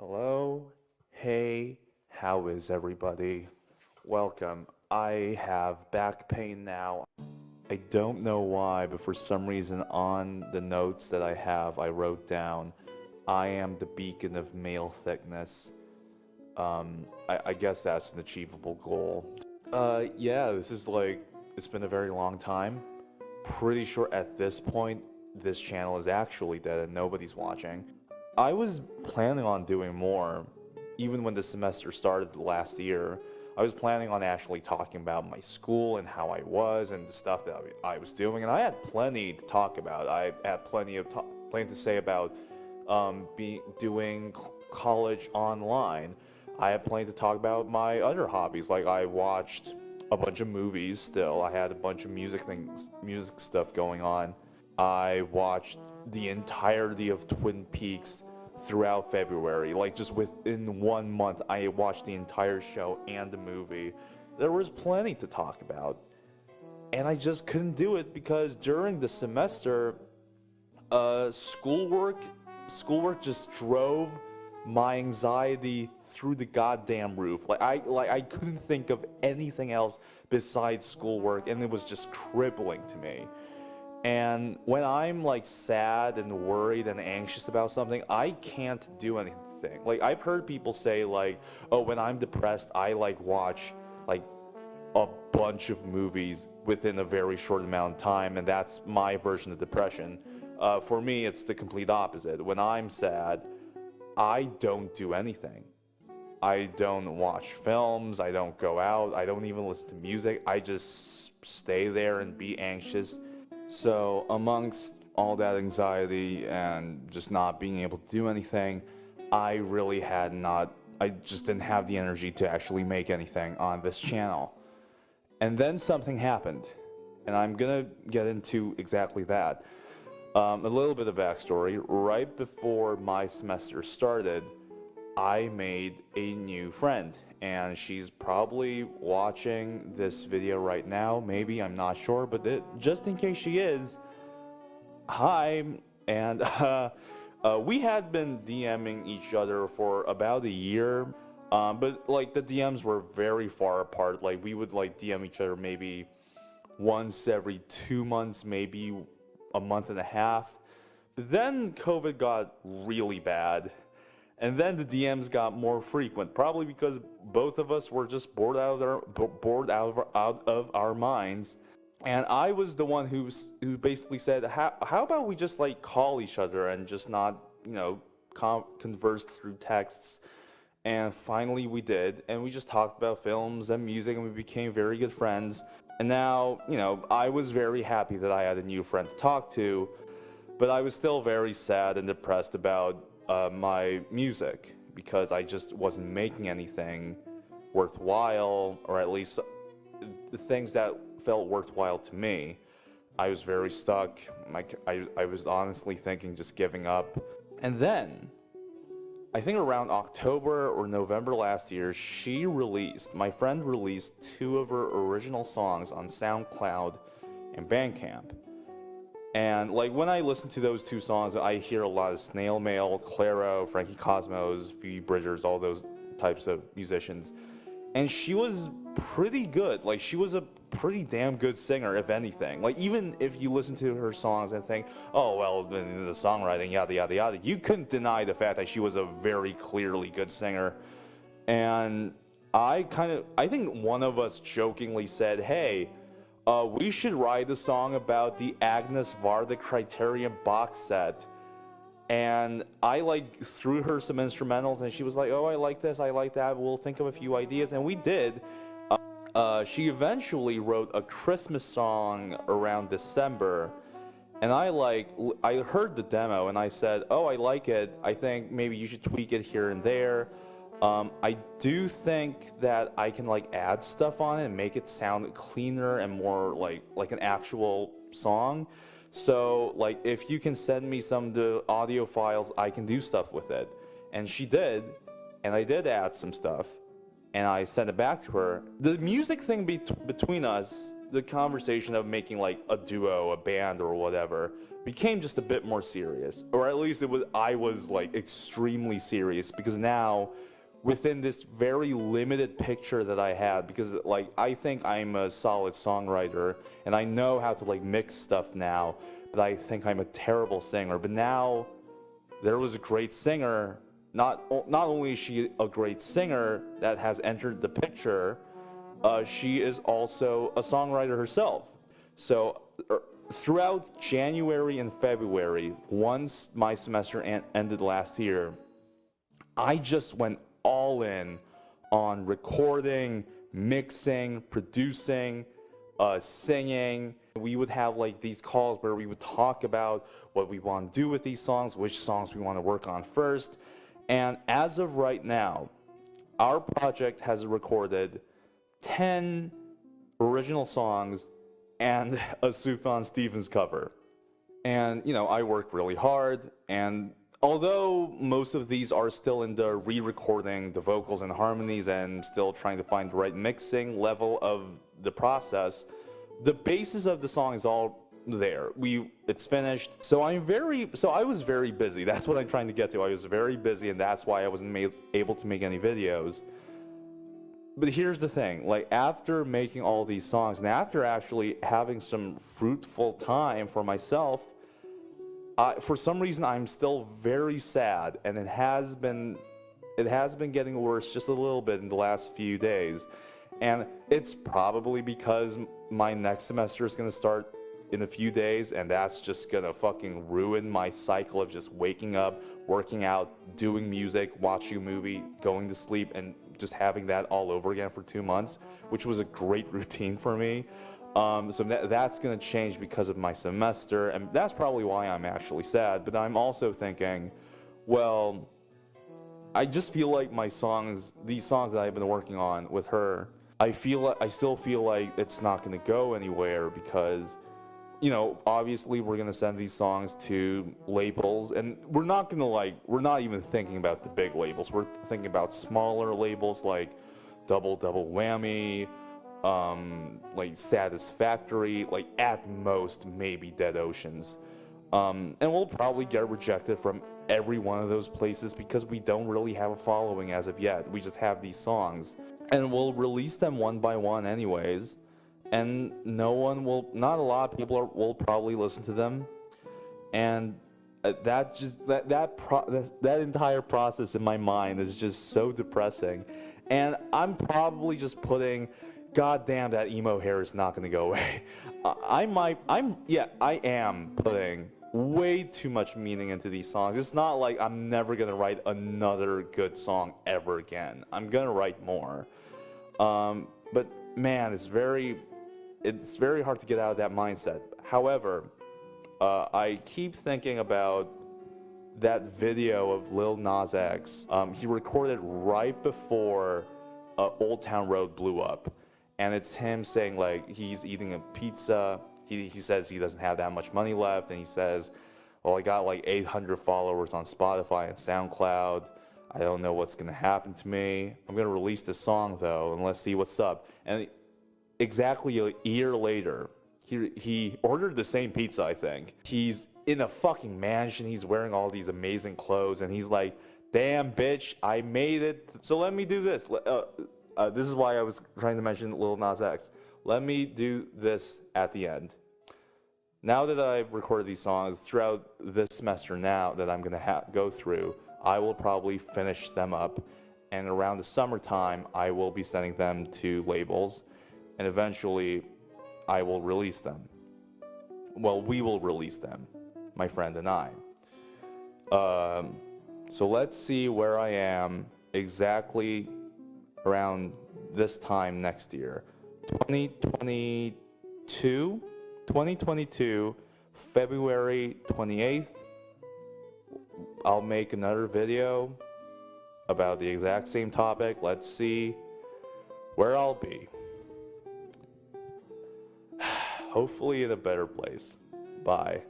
Hello, hey, how is everybody? Welcome. I have back pain now. I don't know why, but for some reason on the notes that I have, I wrote down, I am the beacon of male thickness. I guess that's an achievable goal. Yeah, this is it's been a very long time. Pretty sure at this point, this channel is actually dead and nobody's watching. I was planning on doing more, even when the semester started last year. I was planning on actually talking about my school and how I was and the stuff that I was doing, and I had plenty to talk about. I had plenty to say about doing college online. I had plenty to talk about my other hobbies, like I watched a bunch of movies. Still, I had a bunch of music stuff going on. I watched the entirety of Twin Peaks throughout February. Like, just within 1 month, I watched the entire show and the movie. There was plenty to talk about. And I just couldn't do it because during the semester, schoolwork just drove my anxiety through the goddamn roof. I couldn't think of anything else besides schoolwork, and it was just crippling to me. And when I'm like sad and worried and anxious about something, I can't do anything. Like, I've heard people say like, oh, when I'm depressed, I like watch like a bunch of movies within a very short amount of time, and that's my version of depression. For me, it's the complete opposite. When I'm sad, I don't do anything. I don't watch films, I don't go out, I don't even listen to music. I just stay there and be anxious. So amongst all that anxiety and just not being able to do anything, I just didn't have the energy to actually make anything on this channel. And then something happened, and I'm gonna get into exactly that. A little bit of backstory. Right before my semester started, I made a new friend, and she's probably watching this video right now. Maybe, I'm not sure, but just in case she is, hi. And we had been DMing each other for about a year, but like the DMs were very far apart. Like, we would like DM each other maybe once every 2 months, maybe a month and a half. But then COVID got really bad. And then the DMs got more frequent, probably because both of us were just bored out of our minds. And I was the one who basically said, how about we just like call each other and just not, converse through texts. And finally we did, and we just talked about films and music, and we became very good friends. And now, I was very happy that I had a new friend to talk to, but I was still very sad and depressed about my music, because I just wasn't making anything worthwhile, or at least the things that felt worthwhile to me. I was very stuck. I was honestly thinking just giving up. And then, I think around October or November last year, my friend released 2 of her original songs on SoundCloud and Bandcamp. And like, when I listen to those 2 songs, I hear a lot of Snail Mail, Clairo, Frankie Cosmos, Phoebe Bridgers, all those types of musicians. And she was pretty good. Like, she was a pretty damn good singer, if anything. Like, even if you listen to her songs and think, oh, well, the songwriting, yada, yada, yada, you couldn't deny the fact that she was a very clearly good singer. And I think one of us jokingly said, hey, we should write a song about the Agnes Varda Criterion box set. And I like threw her some instrumentals, and she was like, oh, I like this, I like that, we'll think of a few ideas. And we did. She eventually wrote a Christmas song around December, and I heard the demo and I said, oh, I like it, I think maybe you should tweak it here and there. I do think that I can like add stuff on it and make it sound cleaner and more like an actual song. So like, if you can send me some of the audio files, I can do stuff with it. And she did, and I did add some stuff, and I sent it back to her. The music thing between us the conversation of making like a duo, a band, or whatever became just a bit more serious, or at least I was like extremely serious, because now within this very limited picture that I had, because like I think I'm a solid songwriter and I know how to like mix stuff now, but I think I'm a terrible singer. But now there was a great singer. Not only is she a great singer that has entered the picture, she is also a songwriter herself. So throughout January and February, once my semester ended last year, I just went all in on recording, mixing, producing, singing. We would have like these calls where we would talk about what we want to do with these songs, which songs we want to work on first. And as of right now, our project has recorded 10 original songs and a Sufjan Stevens cover. And, you know, I work really hard, and although most of these are still in the re-recording, the vocals and harmonies, and still trying to find the right mixing level of the process, the basis of the song is all there. It's finished. So I was very busy. That's what I'm trying to get to. I was very busy, and that's why I wasn't able to make any videos. But here's the thing, like after making all these songs and after actually having some fruitful time for myself, for some reason I'm still very sad, and it has been getting worse just a little bit in the last few days. And it's probably because my next semester is going to start in a few days, and that's just going to fucking ruin my cycle of just waking up, working out, doing music, watching a movie, going to sleep, and just having that all over again for 2 months, which was a great routine for me. So that's going to change because of my semester, and that's probably why I'm actually sad. But I'm also thinking, well, I just feel like these songs that I've been working on with her, I still feel like it's not going to go anywhere, because, you know, obviously we're going to send these songs to labels, and we're not even thinking about the big labels. We're thinking about smaller labels like Double Whammy, like Satisfactory, like at most maybe Dead Oceans. And we'll probably get rejected from every one of those places because we don't really have a following as of yet. We just have these songs, and we'll release them one by one anyways. And not a lot of people will probably listen to them, and that entire process in my mind is just so depressing. And I'm probably just putting, God damn, that emo hair is not gonna go away. I am putting way too much meaning into these songs. It's not like I'm never gonna write another good song ever again. I'm gonna write more, but man, it's very hard to get out of that mindset. However, I keep thinking about that video of Lil Nas X. He recorded right before Old Town Road blew up, and it's him saying like he's eating a pizza. He says he doesn't have that much money left, and he says, "Well, I got like 800 followers on Spotify and SoundCloud. I don't know what's gonna happen to me. I'm gonna release this song though, and let's see what's up." And exactly a year later, he ordered the same pizza, I think. He's in a fucking mansion, he's wearing all these amazing clothes, and he's like, "Damn, bitch, I made it, so let me do this." This is why I was trying to mention Lil Nas X. Let me do this at the end. Now that I've recorded these songs throughout this semester now that I'm gonna go through, I will probably finish them up, and around the summertime, I will be sending them to labels, and eventually I will release them. Well, we will release them, my friend and I. So let's see where I am exactly around this time next year. 2022, February 28th, I'll make another video about the exact same topic. Let's see where I'll be. Hopefully in a better place. Bye.